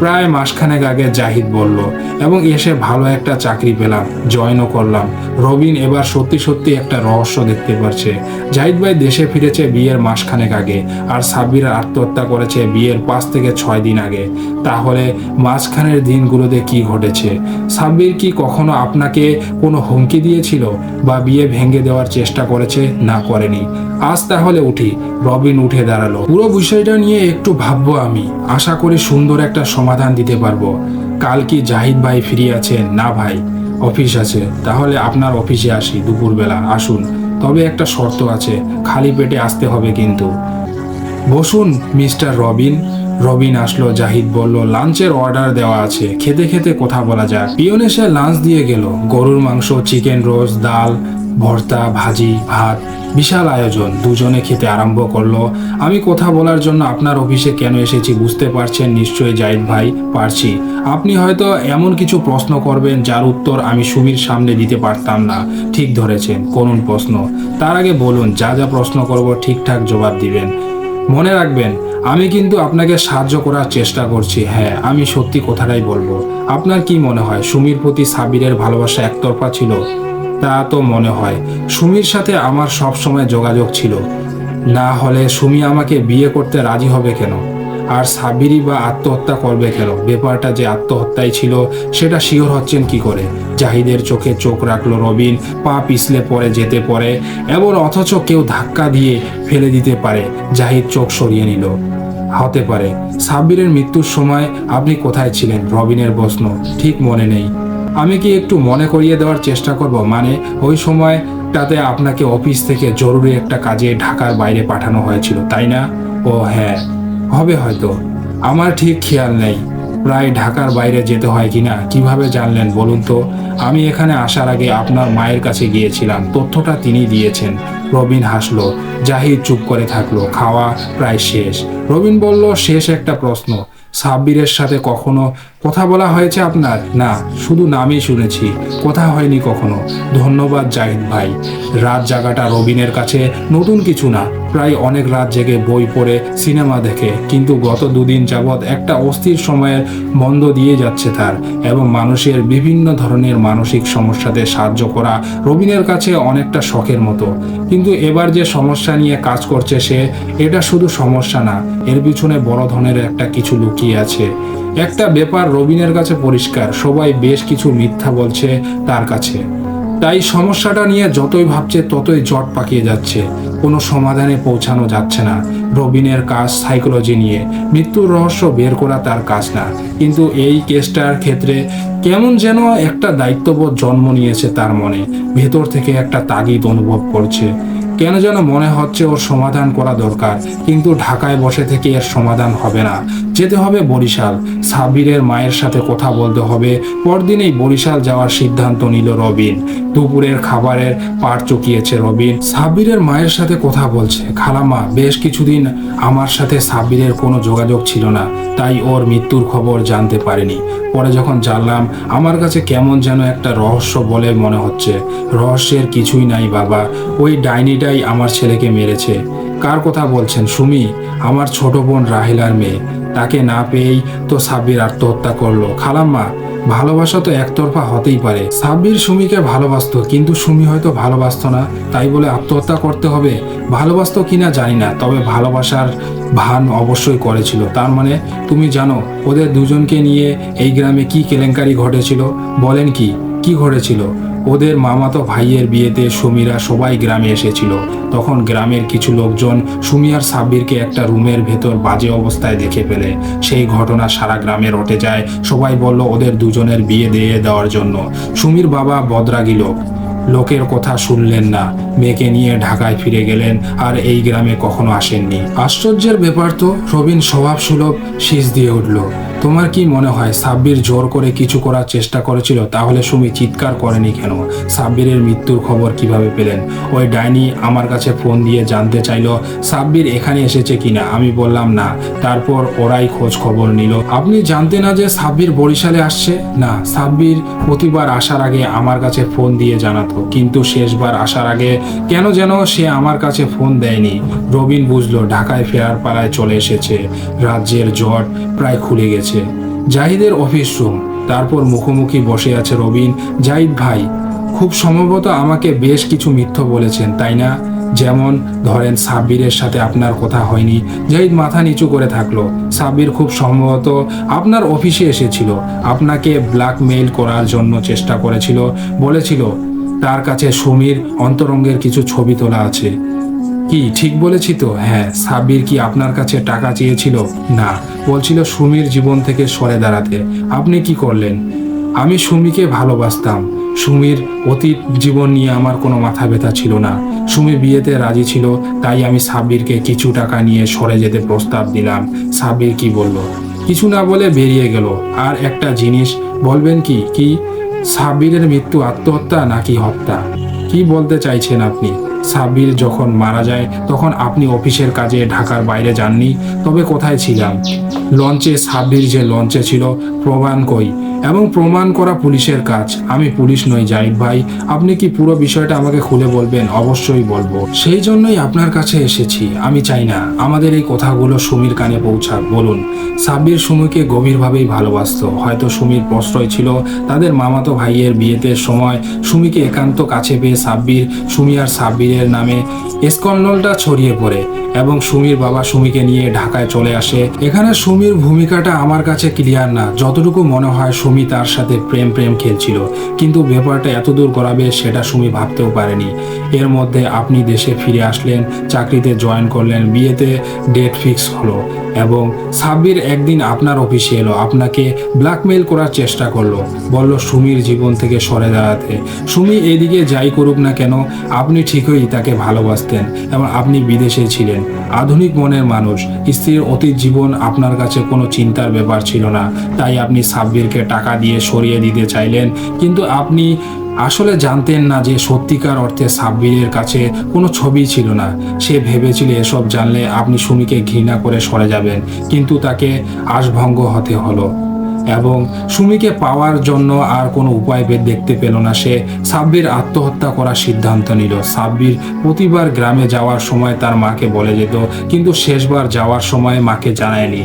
প্রায় মাসখানেক আগে জাহিদ বলল, এবং এসে ভালো একটা চাকরি পেলাম, জয়েনও করলাম। রবিন এবার সত্যি সত্যি একটা রহস্য দেখতে পারছে। জাহিদ ভাই দেশে ফিরেছে বিয়ের মাসখানেক আগে, আর সাব্বির আত্মহত্যা করেছে বিয়ের 5 থেকে 6 দিন আগে। তাহলে মাঝখানের দিনগুলোতে কি ঘটেছে? সাব্বির কি কখনো আপনাকে কোনো হুমকি দিয়েছিল বা বিয়ে ভেঙে দেওয়ার চেষ্টা করেছে? না, করেনি। আজ তাহলে উঠি। রবিন উঠে দাঁড়ালো। পুরো বিষয়টা নিয়ে একটু ভাববো আমি, আশা করি সুন্দর একটা সমাধান দিতে পারবো। কাল কি জাহিদ ভাই ফিরে আছেন? না ভাই, অফিস আছে। তাহলে আপনার অফিসে আসি দুপুরবেলা, আসুন। তবে একটা শর্ত আছে, খালি পেটে আসতে হবে কিন্তু। বসুন মিস্টার রবিন। রবিন আসলো। জাহিদ বলল, লাঞ্চের অর্ডার দেওয়া আছে, খেতে খেতে কথা বলা যাক। পিয়ন এসে লাঞ্চ দিয়ে গেল। গরুর মাংস, চিকেন রোস্ট, ডাল, ভর্তা, ভাজি, ভাত, বিশাল আয়োজন। দুজনে খেতে আরম্ভ করলো। আমি কথা বলার জন্য আপনার অফিসে কেন এসেছি বুঝতে পারছেন নিশ্চয়ই জাহিদ ভাই? পারছি। আপনি হয়তো এমন কিছু প্রশ্ন করবেন যার উত্তর আমি সুমির সামনে দিতে পারতাম না। ঠিক ধরেছেন, করুন প্রশ্ন। তার আগে বলুন, যা যা প্রশ্ন করব ঠিকঠাক জবাব দিবেন। মনে রাখবেন, আমি কিন্তু আপনাকে সাহায্য করার চেষ্টা করছি। হ্যাঁ, আমি সত্যি কথাটাই বলবো। আপনার কি মনে হয় সুমির প্রতি সাব্বিরের ভালোবাসা একতরফা ছিল? তা তো মনে হয়। সুমির সাথে আমার সব সময় যোগাযোগ ছিল। না হলে সুমি আমাকে বিয়ে করতে রাজি হবে কেন? আর সাব্বিরই বা আত্মহত্যা করবে কেন? ব্যাপারটা যে আত্মহত্যাই ছিল সেটা শিওর হচ্ছেন কি করে? জাহিদের চোখে চোখ রাখলো রবিন। পা পিছলে পড়ে যেতে পারে, এবং অথচ কেউ ধাক্কা দিয়ে ফেলে দিতে পারে। জাহিদ চোখ সরিয়ে নিল। হতে পারে। সাব্বিরের মৃত্যুর সময় আপনি কোথায় ছিলেন? রবিনের প্রশ্ন। ঠিক মনে নেই। আমি কি একটু মনে করিয়ে দেওয়ার চেষ্টা করব? মানে ওই সময়টাতে আপনাকে অফিস থেকে জরুরি একটা কাজে ঢাকার বাইরে পাঠানো হয়েছিল, তাই না? ও হ্যাঁ, হবে হয়তো। আমার ঠিক খেয়াল নেই প্রায় ঢাকার বাইরে যেতে হয় কিনা। কিভাবে জানলেন বলুন তো? আমি এখানে আসার আগে আপনার মায়ের কাছে গিয়েছিলাম, তথ্যটা তিনি দিয়েছেন। রবিন হাসলো। জাহিদ চুপ করে থাকলো। খাওয়া প্রায় শেষ। রবিন বলল, শেষ একটা প্রশ্ন। সাব্বিরের সাথে কখনো কথা বলা হয়েছে আপনার? না, শুধু নামই শুনেছি, কথা হয়নি কখনো। ধন্যবাদ জাহিদ ভাই। রাত জাগাটা রবিনের কাছে নতুন কিছু না। প্রায় অনেক রাত জেগে বই পড়ে, সিনেমা দেখে, কিন্তু গত 2 দিন যাবৎ একটা অস্থির সময়ের বন্ধ দিয়ে যাচ্ছে তার। এবং মানুষের বিভিন্ন ধরনের মানসিক সমস্যাতে সাহায্য করা রবিনের কাছে অনেকটা শখের মতো। কিন্তু এবার যে সমস্যা নিয়ে কাজ করছে সে, এটা শুধু সমস্যা না, এর পিছনে বড় ধরনের একটা কিছু লুকিয়ে আছে। একটা ব্যাপার রবিনের কাছে পরিষ্কার, সবাই বেশ কিছু মিথ্যা বলছে তার কাছে। তাই সমস্যাটা নিয়ে যতই ভাবছে ততই জট পাকিয়ে যাচ্ছে, কোনো সমাধানে পৌঁছানো যাচ্ছে না। রবিনের কাজ সাইকোলজি নিয়ে, মৃত্যুর রহস্য বের করা তার কাজ না। কিন্তু এই কেসটার ক্ষেত্রে কেমন যেন একটা দায়িত্ববোধ জন্ম নিয়েছে তার মনে। ভেতর থেকে একটা তাগিদ অনুভব করছে। কেন যেন মনে হচ্ছে ওর সমাধান করা দরকার, কিন্তু ঢাকায় বসে থেকে এর সমাধান হবে না। যেতে হবে বরিশাল। সাব্বিরের মায়ের সাথে কথা বলতে হবে। পরদিনেই বরিশাল যাওয়ার সিদ্ধান্ত নিল রবিন। দুপুরের খাবারের পাট চুকিয়েছে রবিন। সাব্বিরের মায়ের সাথে কথা বলছে। খালাম্মা, বেশ কিছুদিন আমার সাথে সাব্বিরের কোনো যোগাযোগ ছিল না, তাই ওর মৃত্যুর খবর জানতে পারিনি। পরে যখন জানলাম, আমার কাছে কেমন যেন একটা রহস্য বলে মনে হচ্ছে। রহস্যের কিছুই নাই বাবা, ওই ডাইনিটাই আমার ছেলেকে মেরেছে। কার কথা বলছেন? সুমি, আমার ছোট বোন রাহিলার মেয়ে। তাকে না পেয়েই তো সাব্বির আত্মহত্যা করলো। খালাম্মা, ভালোবাসা তো একতরফা হতেই পারে। সাব্বির সুমিকে ভালোবাসতো, কিন্তু সুমি হয়তো ভালোবাসতো না, তাই বলে আত্মহত্যা করতে হবে? ভালোবাসতো কিনা জানি না, তবে ভালোবাসার ভান অবশ্যই করেছিল। তার মানে তুমি জানো ওদের দুজনকে নিয়ে এই গ্রামে কি কেলেঙ্কারি ঘটেছিল? বলেন কি কি ঘটেছিল? ওদের মামাতো ভাইয়ের বিয়েতে সুমিরা সবাই গ্রামে এসেছিল। তখন গ্রামের কিছু লোকজন সুমি আর সাব্বিরকে একটা রুমের ভেতর বাজে অবস্থায় দেখে ফেলে। সেই ঘটনা সারা গ্রামে রটে যায়। সবাই বলল ওদের দুজনের বিয়ে দিয়ে দেওয়ার জন্য। সুমির বাবা বদরাগী লোক, লোকের কথা শুনলেন না, মেয়েকে নিয়ে ঢাকায় ফিরে গেলেন, আর এই গ্রামে কখনো আসেননি। আশ্চর্যের ব্যাপার তো, রবিন স্বভাবসুলভ শীষ দিয়ে উঠল। তোমার কি মনে হয় সাব্বির জোর করে কিছু করার চেষ্টা করেছিল? তাহলে সুমি চিৎকার করেনি কেন? সাব্বিরের মৃত্যুর খবর কিভাবে পেলেন? ওই ডাইনি আমার কাছে ফোন দিয়ে জানতে চাইলো সাব্বির এখানে এসেছে কিনা। আমি বললাম না, তারপর ওরাই খোঁজ খবর নিল। আপনি জানতে না যে সাব্বির বরিশালে আসছে? না, সাব্বির প্রতিবার আসার আগে আমার কাছে ফোন দিয়ে জানাতো, কিন্তু শেষবার আসার আগে কেন যেন সে আমার কাছে ফোন দেয়নি। রবিন বুঝলো ঢাকায় ফেরার পালায় চলে এসেছে। রাজ্যের জট প্রায় খুলে গেছে। জাহিদের অফিস রুম। তারপর মুখোমুখি বসে আছে রবিন। জাহিদ ভাই, খুব সম্ভবত আমাকে বেশ কিছু মিথ্যা বলেছেন, তাই না? যেমন ধরেন সাব্বিরের সাথে আপনার কথা হয়নি। জাহিদ মাথা নিচু করে থাকলো। সাব্বির খুব সম্ভবত আপনার অফিসে এসেছিল, আপনাকে ব্ল্যাকমেইল করার জন্য চেষ্টা করেছিল, বলেছিল তার কাছে সুমির অন্তরঙ্গের কিছু ছবি তোলা আছে। কি ঠিক বলেছি তো? হ্যাঁ। সাব্বির কি আপনার কাছে টাকা চেয়েছিল? না, বলছিল সুমির জীবন থেকে সরে দাঁড়াতে। আপনি কি করলেন? আমি সুমিকে ভালোবাসতাম। সুমির অতীত জীবন নিয়ে আমার কোনো মাথা ব্যথা ছিল না। সুমি বিয়েতে রাজি ছিল, তাই আমি সাব্বিরকে কিছু টাকা নিয়ে সরে যেতে প্রস্তাব দিলাম। সাব্বির কি বলল? কিছু না বলে বেরিয়ে গেল। আর একটা জিনিস বলবেন কি? কি? সাব্বিরের মৃত্যু আত্মহত্যা নাকি হত্যা? কি বলতে চাইছেন আপনি? সাব্বির যখন মারা যায় তখন আপনি অফিসের কাজে ঢাকার বাইরে যাননি, তবে কোথায় ছিলাম? লঞ্চে। সাব্বির যে লঞ্চে ছিল, প্রমাণ কই? এবং প্রমাণ করা পুলিশের কাজ। আমি পুলিশ নই জাহিদ ভাই। আপনি কি পুরো বিষয়টা আমাকে খুলে বলবেন? অবশ্যই বলবো। সেই জন্যই আপনার কাছে এসেছি। আমি চাই না আমাদের এই কথাগুলো সুমির কানে পৌঁছাক। বলুন। সাব্বির সুমিকে গভীরভাবেই ভালোবাসতো। হয়তো সুমির প্রশ্রয় ছিল তাদের মামাতো ভাইয়ের বিয়েতে সময় সুমিকে একান্ত কাছে পেয়ে সুমি আর সাব্বিরের নামে স্ক্যান্ডালটা ছড়িয়ে পড়ে এবং সুমির বাবা সুমিকে নিয়ে ঢাকায় চলে আসে। এখানে সুমির ভূমিকাটা আমার কাছে ক্লিয়ার না। যতটুকু মনে হয় সুমি তার সাথে প্রেম খেলছিল, কিন্তু ব্যাপারটা এতদূর গড়াবে সেটা সুমি ভাবতেও পারেনি। এর মধ্যে আপনি দেশে ফিরে আসলেন, চাকরিতে জয়েন করলেন, বিয়েতে ডেট ফিক্স হলো এবং সাব্বির একদিন আপনার অফিসে এলো, আপনাকে ব্ল্যাকমেইল করার চেষ্টা করলো, বলল সুমির জীবন থেকে সরে দাঁড়াতে। সুমি এদিকে যাই করুক না কেন, আপনি ঠিকই তাকে ভালোবাসতেন এবং আপনি বিদেশে ছিলেন। আধুনিক মনের মানুষ। স্ত্রীর অতীত জীবন আপনার কাছে কোনো চিন্তার ব্যাপার ছিল না, তাই আপনি সাব্বিরকে টাকা দিয়ে সরিয়ে দিতে চাইলেন। কিন্তু আপনি আসলে জানতেন না যে সত্যিকার অর্থে সাব্বিরের কাছে কোনো ছবি ছিল না। সে ভেবেছিল এসব জানলে আপনি সুমিকে ঘৃণা করে সরে যাবেন, কিন্তু তাকে আশভঙ্গ হতে হলো এবং সুমিকে পাওয়ার জন্য আর কোনো উপায় দেখতে পেল না। সে সাব্বির আত্মহত্যা করার সিদ্ধান্ত নিল। সাব্বির প্রতিবার গ্রামে যাওয়ার সময় তার মাকে বলে যেত, কিন্তু শেষবার যাওয়ার সময় মাকে জানায়নি।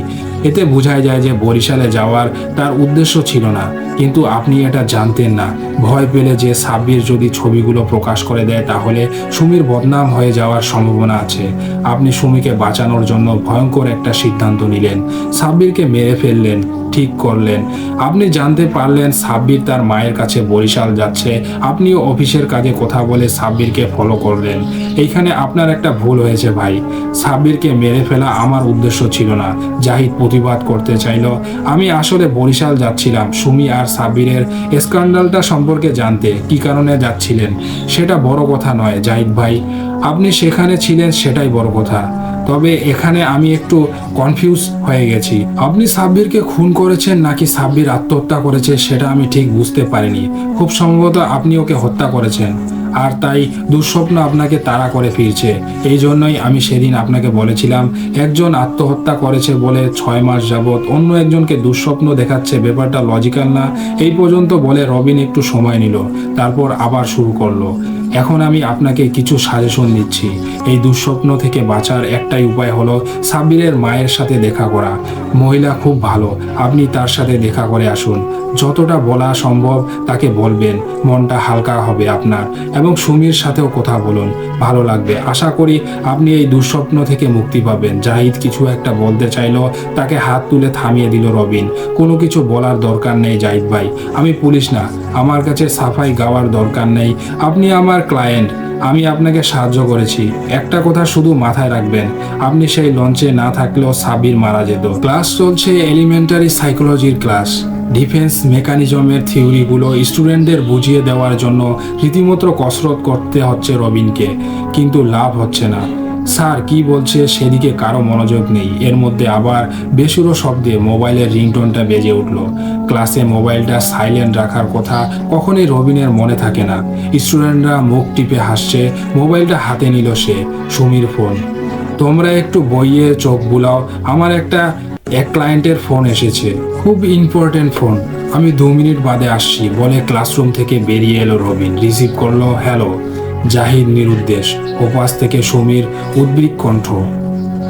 এতে বোঝাই যায় যে বরিশালে যাওয়ার তার উদ্দেশ্য ছিল না, কিন্তু আপনি এটা জানতেন না। ভয় পেলে যে সাব্বির যদি ছবিগুলো প্রকাশ করে দেয় তাহলে সুমির বদনাম হয়ে যাওয়ার সম্ভাবনা আছে। আপনি সুমিকে বাঁচানোর জন্য ভয়ঙ্কর একটা সিদ্ধান্ত নিলেন, সাব্বিরকে মেরে ফেললেন। ঠিক করলেন। আপনি জানতে পারলেন সাব্বির তার মায়ের কাছে বরিশাল যাচ্ছে, আপনিও অফিসের কাজে কথা বলে সাব্বিরকে ফলো করলেন। এইখানে আপনার একটা ভুল হয়েছে ভাই। সাব্বিরকে মেরে ফেলা আমার উদ্দেশ্য ছিল না। জাহিদ প্রতিবাদ করতে চাইল। আমি আসলে বরিশাল যাচ্ছিলাম সুমি আর সাব্বিরের স্ক্যান্ডালটা সম্পর্কে জানতে। কি কারণে যাচ্ছিলেন সেটা বড় কথা নয় জাহিদ ভাই, আপনি সেখানে ছিলেন সেটাই বড় কথা। তবে এখানে আমি একটু কনফিউজ হয়ে গেছি। আপনি সাব্বিরকে খুন করেছেন নাকি সাব্বির আত্মহত্যা করেছে সেটা আমি ঠিক বুঝতে পারিনি। খুব সম্ভবত আপনি ওকে হত্যা করেছেন, আর তাই দুঃস্বপ্ন আপনাকে তাড়া করে ফিরছে। এই জন্যই আমি সেদিন আপনাকে বলেছিলাম একজন আত্মহত্যা করেছে বলে 6 মাস যাবৎ অন্য একজনকে দুঃস্বপ্ন দেখাচ্ছে, ব্যাপারটা লজিক্যাল না। এই পর্যন্ত বলে রবিন একটু সময় নিল, তারপর আবার শুরু করলো। এখন আমি আপনাকে কিছু সাজেশন দিচ্ছি। এই দুঃস্বপ্ন থেকে বাঁচার একটাই উপায় হলো সাব্বিরের মায়ের সাথে দেখা করা। মহিলা খুব ভালো, আপনি তার সাথে দেখা করে আসুন। যতটা বলা সম্ভব তাকে বলবেন, মনটা হালকা হবে আপনার। এবং সুমির সাথেও কথা বলুন, ভালো লাগবে। আশা করি আপনি এই দুঃস্বপ্ন থেকে মুক্তি পাবেন। জাহিদ কিছু একটা বলতে চাইলো, তাকে হাত তুলে থামিয়ে দিল রবিন। কোনো কিছু বলার দরকার নেই জাহিদ ভাই, আমি পুলিশ না, আমার কাছে সাফাই গাওয়ার দরকার নেই। আপনি আমার ক্লায়েন্ট, আমি আপনাকে সাহায্য করেছি। একটা কথা শুধু মাথায় রাখবেন, আপনি সেই লঞ্চে না থাকলেও সাব্বির মারা যেত। ক্লাস চলছে এলিমেন্টারি সাইকোলজির ক্লাস। ডিফেন্স মেকানিজমের থিওরিগুলো স্টুডেন্টদের বুঝিয়ে দেওয়ার জন্য রীতিমতো কসরত করতে হচ্ছে রবিনকে, কিন্তু লাভ হচ্ছে না। স্যার কি বলছে সেদিকে কারো মনোযোগ নেই। এর মধ্যে আবার বেসুরো শব্দে মোবাইলের রিংটোনটা বেজে উঠল। ক্লাসে মোবাইলটা সাইলেন্ট রাখার কথা কখনোই রবিনের মনে থাকে না। স্টুডেন্টরা মুখ টিপে হাসছে, মোবাইলটা হাতে নিল সে। সুমির ফোন। তোমরা একটু বইয়ে চোখ বুলাও, আমার এক ক্লায়েন্টের ফোন এসেছে, খুব ইম্পর্টেন্ট ফোন, আমি 2 মিনিট বাদে আসছি বলে ক্লাসরুম থেকে বেরিয়ে এলো রবিন। রিসিভ করলো, হ্যালো। জাহিদ নিরুদ্দেশ। ওপাশ থেকে সুমির উদ্বিগ্ন কণ্ঠ,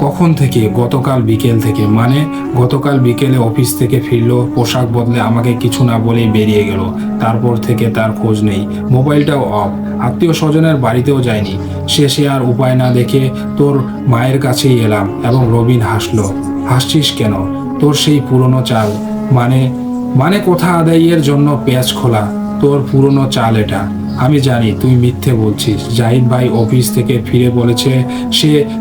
কখন থেকে? গতকাল বিকেল থেকে। মানে গতকাল বিকেলে অফিস থেকে ফিরলো, পোশাক বদলে আমাকে কিছু না বলেই বেরিয়ে গেল। তারপর থেকে তার খোঁজ নেই, মোবাইলটাও অফ। আত্মীয় স্বজনের বাড়িতেও যায়নি। শেষে আর উপায় না দেখে তোর মায়ের কাছেই এলাম। এবং রবিন হাসলো। হাসছিস কেন? তোর সেই পুরনো চাল, মানে মানে কথা আদায়ের জন্য পেঁয়াজ খোলা তোর পুরনো চাল এটা। আমি জানি তুই মিথ্যে বলছিস। জাহিদ ভাই অফিস থেকে ফিরে বলেছে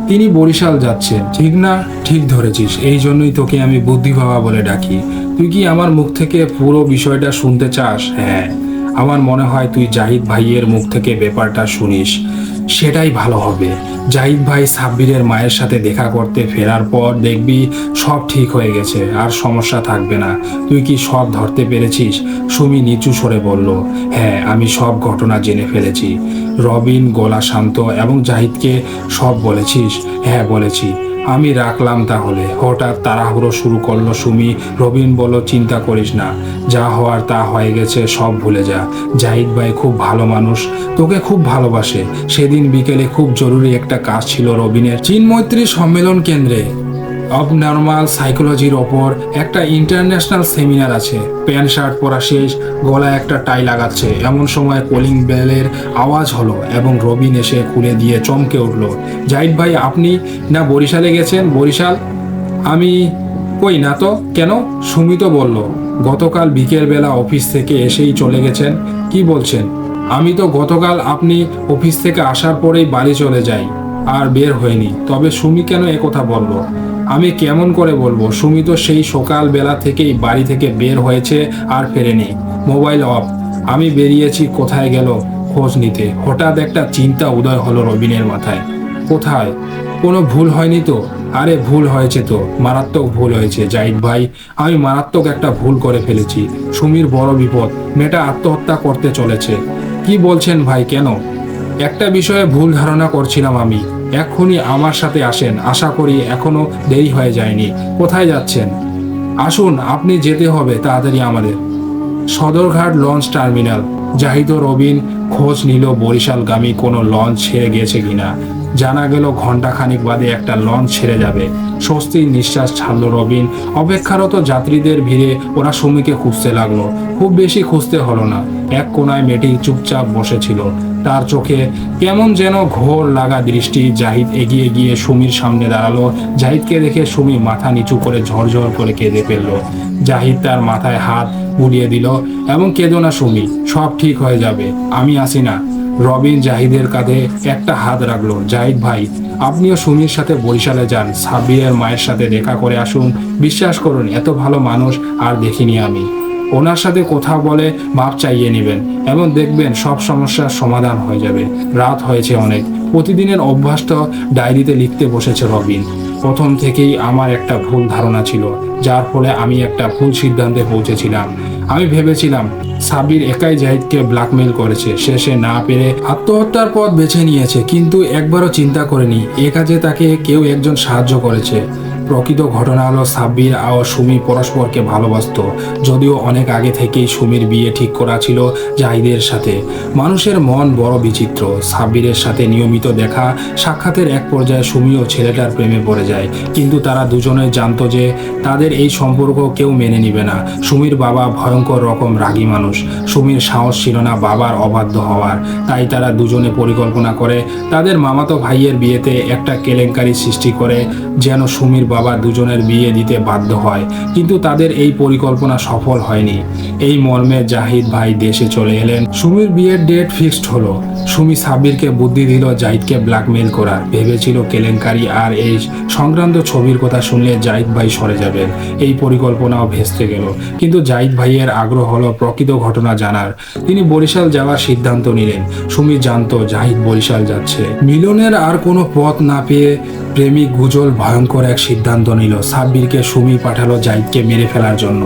তিনি বরিশাল যাচ্ছেন। ঠিক না? ঠিক ধরেছিস। এই জন্যই তোকে আমি বুদ্ধি বাবা বলে ডাকি। তুই কি আমার মুখ থেকে পুরো বিষয়টা শুনতে চাস? হ্যাঁ, আমার মনে হয় তুই জাহিদ ভাইয়ের মুখ থেকে ব্যাপারটা শুনিস, সেটাই ভালো হবে। জাহিদ ভাই সাব্বিরের মায়ের সাথে দেখা করতে ফেরার পর দেখবি সব ঠিক হয়ে গেছে, আর সমস্যা থাকবে না। তুই কি সব ধরতে পেরেছিস? সুমি নিচু স্বরে বলল, হ্যাঁ, আমি সব ঘটনা জেনে ফেলেছি। রবিন গলা শান্ত। এবং জাহিদকে সব বলেছিস? হ্যাঁ বলেছি। আমি রাখলাম তাহলে। হঠাৎ তাড়াহুড়ো শুরু করলো সুমি। রবিন বলল, চিন্তা করিস না, যা হওয়ার তা হয়ে গেছে, সব ভুলে যা। জাহিদ ভাই খুব ভালো মানুষ, তোকে খুব ভালোবাসে। সেদিন বিকেলে খুব জরুরি একটা কাজ ছিল রবিনের। চীন মৈত্রী সম্মেলন কেন্দ্রে অবনর্মাল সাইকোলজির ওপর একটা ইন্টারন্যাশনাল সেমিনার আছে। প্যান্ট শার্ট পরা শেষ, গলায় একটা টাই লাগাচ্ছে, এমন সময় কলিং বেলের আওয়াজ হলো এবং রবিন এসে খুলে দিয়ে চমকে উঠল। জাহিদ ভাই, আপনি না বরিশালে গেছেন? বরিশাল? আমি কই না তো। কেন? সুমিত বলল, গতকাল বিকেলবেলা অফিস থেকে এসেই চলে গেছেন। কি বলছেন? আমি তো গতকাল আপনি অফিস থেকে আসার পরেই বাড়ি চলে যাই, আর বের হয়নি। তবে সুমি কেন একথা বলল? আমি কেমন করে বলবো? সুমি তো সেই সকালবেলা থেকেই বাড়ি থেকে বের হয়েছে আর ফেরেনি। Mobile off. আমি বেরিয়েছি কোথায় গেল খোঁজ নিতে। হঠাৎ একটা চিন্তা উদয় হলো রবিনের মাথায়। কোথায়? কোনো ভুল হয়নি তো? আরে ভুল হয়েছে তো, মারাত্মক ভুল হয়েছে জাহিদ ভাই। আমি মারাত্মক একটা ভুল করে ফেলেছি। সুমির বড় বিপদ, মেয়েটা আত্মহত্যা করতে চলেছে। কি বলছেন ভাই? কেন? একটা বিষয়ে ভুল ধারণা করছিলাম আমি। এক্ষুনি আমার সাথে আসেন, আশা করি এখনো দেরি হয়ে যায়নি। কোথায় যাচ্ছেন? আসুন, আপনি যেতে হবে তাড়াতাড়ি আমাদের। Sadarghat launch terminal. জাহিদ ও রবিন খোঁজ নিল বরিশালগামী কোনো লঞ্চ ছেড়ে গেছে কিনা। জানা গেল ঘণ্টাখানিক বাদে একটা লঞ্চ ছেড়ে যাবে। স্বস্তির নিঃশ্বাস ছাড়ল রবিন। অপেক্ষারত যাত্রীদের ভিড়ে ওরা সুমিকে খুঁজতে লাগলো। খুব বেশি খুঁজতে হলো না। এক কোনায় মেয়েটি চুপচাপ বসেছিল, তার চোখে কেমন যেন ঘোর লাগা দৃষ্টি। জাহিদ এগিয়ে গিয়ে সুমির সামনে দাঁড়ালো। জাহিদকে দেখে সুমি মাথা নিচু করে ঝরঝর করে কেঁদে ফেলল। জাহিদ তার মাথায় হাত বুলিয়ে দিল এবং, কেঁদো না সুমি, সব ঠিক হয়ে যাবে, আমি আছি না। রবিন জাহিদের কাঁধে একটা হাত রাখলো। জাহিদ ভাই, আপনিও সুমির সাথে বরিশালে যান, সাব্বিরের মায়ের সাথে দেখা করে আসুন। বিশ্বাস করুন, এত ভালো মানুষ আর দেখিনি আমি। ওনার সাথে কথা বলে মাপ চাইয়ে নেবেন এবং দেখবেন সব সমস্যার সমাধান হয়ে যাবে। রাত হয়েছে অনেক। প্রতিদিনের অভ্যাসটা ডায়েরিতে লিখতে বসেছে রবিন। প্রথম থেকেই আমার একটা ভুল ধারণা ছিল, যার ফলে আমি একটা ভুল সিদ্ধান্তে পৌঁছেছিলাম। আমি ভেবেছিলাম সাব্বির একাই জাহিদকে ব্ল্যাকমেল করেছে, শেষে না পেরে আত্মহত্যার পথ বেছে নিয়েছে। কিন্তু একবারও চিন্তা করেনি এ কাজে তাকে কেউ একজন সাহায্য করেছে। প্রকৃত ঘটনা হলো সাব্বির ও সুমি পরস্পরকে ভালোবাসত, যদিও অনেক আগে থেকেই সুমির বিয়ে ঠিক করা ছিল জাহিদের সাথে। মানুষের মন বড় বিচিত্র। সাব্বিরের সাথে নিয়মিত দেখা সাক্ষাতের এক পর্যায়ে সুমি ও ছেলেটার প্রেমে পড়ে যায়। কিন্তু তারা দুজনে জানতো যে তাদের এই সম্পর্ক কেউ মেনে নিবে না। সুমির বাবা ভয়ঙ্কর রকম রাগী মানুষ। সুমির সাহস ছিল না বাবার অবাধ্য হওয়ার। তাই তারা দুজনে পরিকল্পনা করে তাদের মামাতো ভাইয়ের বিয়েতে একটা কেলেঙ্কারি সৃষ্টি করে, যেন সুমির বাবা দুজনের বিয়ে দিতে বাধ্য হয়। কিন্তু তাদের এই পরিকল্পনা সফল হয়নি। এই মর্মে জাহিদ ভাই দেশে চলে এলেন। সুমির বিয়ের ডেট ফিক্সড হলো। সুমি সাব্বিরকে বুদ্ধি দিল জাহিদকে ব্ল্যাকমেল করার। ভেবেছিল কেলেঙ্কারি আর এই সংক্রান্ত ছবির কথা শুনলে জাহিদ ভাই সরে যাবেন। এই পরিকল্পনাও ভেস্তে গেল। কিন্তু জাহিদ ভাইয়ের আগ্রহ হলো প্রকৃত ঘটনা জানার। তিনি বরিশাল যাওয়ার সিদ্ধান্ত নিলেন। সুমি জানতো জাহিদ বরিশাল যাচ্ছে। মিলনের আর কোনো পথ না পেয়ে প্রেমিক গুজল ভয়ঙ্কর এক সিদ্ধান্ত নিল। সাব্বিরকে সুমি পাঠালো জাহিদকে মেরে ফেলার জন্য।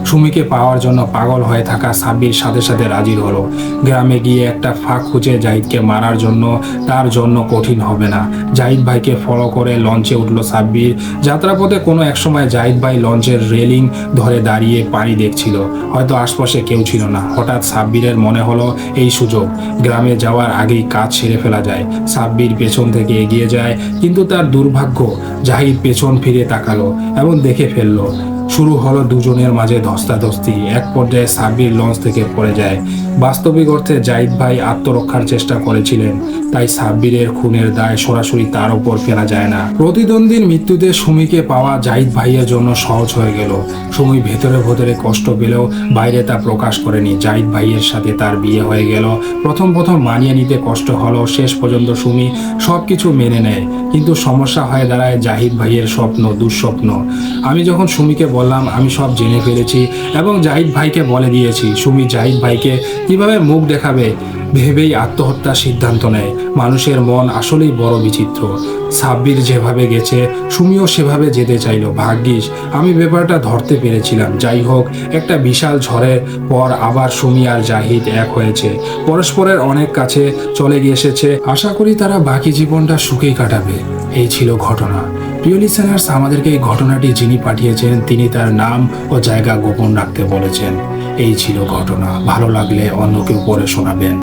সুমিকে পাওয়ার জন্য পাগল হয়ে থাকা সাব্বির সাথে সাথে রাজি হলো। গ্রামে গিয়ে একটা ফাঁক খুঁজে জাহিদকে মারার জন্য তার জন্য কঠিন হবে না। জাহিদ ভাইকে ফলো করে লঞ্চে উঠলো সাব্বির। যাত্রাপথে কোনো এক সময় জাহিদ ভাই লঞ্চের রেলিং ধরে দাঁড়িয়ে পানি দেখছিল। হয়তো আশপাশে কেউ ছিল না। হঠাৎ সাব্বিরের মনে হলো এই সুযোগ। গ্রামে যাওয়ার আগেই কাজ সেরে ফেলা যায়। সাব্বির পেছন থেকে এগিয়ে যায়, কিন্তু তার দুর্ভাগ্য, জাহিদ পেছন ফিরে তাকালো এবং দেখে ফেললো শুরু হলো দুজনের মাঝে ধস্তাধস্তি। এক পর্যায়ে সাব্বির লঞ্চ থেকে পড়ে যায়। বাস্তবিক অর্থে জাহিদ ভাই আত্মরক্ষার চেষ্টা করেছিলেন, তাই সাব্বিরের খুনের দায় সরাসরি তার উপর ফেলা যায় না। প্রতিদ্বন্দ্বীর মৃত্যুতে সুমিকে পাওয়া জাহিদ ভাইয়ের জন্য সহজ হয়ে গেল। সুমি ভেতরে ভেতরে কষ্ট পেলেও বাইরে তা প্রকাশ করেনি। জাহিদ ভাইয়ের সাথে তার বিয়ে হয়ে গেল। প্রথম মানিয়ে নিতে কষ্ট হলো, শেষ পর্যন্ত সুমি সবকিছু মেনে নেয়। কিন্তু সমস্যা হয়ে দাঁড়ায় জাহিদ ভাইয়ের স্বপ্ন, দুঃস্বপ্ন। আমি যখন সুমিকে বললাম আমি সব জেনে ফেলেছি এবং জাহিদ ভাইকে বলে দিয়েছি, সুমি জাহিদ ভাইকে কিভাবে মুখ দেখাবে ভেবেই আত্মহত্যার সিদ্ধান্ত নেয়। মানুষের মন আসলেই বড় বিচিত্র। সাব্বির যেভাবে গেছে সুমিও সেভাবে যেতে চাইল। ভাগ্যিস আমি ব্যাপারটা ধরতে পেরেছিলাম। যাই হোক, একটা বিশাল ঝড়ের পর আবার সুমি আর জাহিদ এক হয়েছে, পরস্পরের অনেক কাছে চলে গিয়ে এসেছে। আশা করি তারা বাকি জীবনটা সুখেই কাটাবে। এই ছিল ঘটনা। প্রিয় লিসেনার্স, আমাদেরকে এই ঘটনাটি যিনি পাঠিয়েছেন তিনি তার নাম ও জায়গা গোপন রাখতে বলেছেন। এই ছিল ঘটনা। ভালো লাগলে অন্যকে পড়ে শোনাবেন।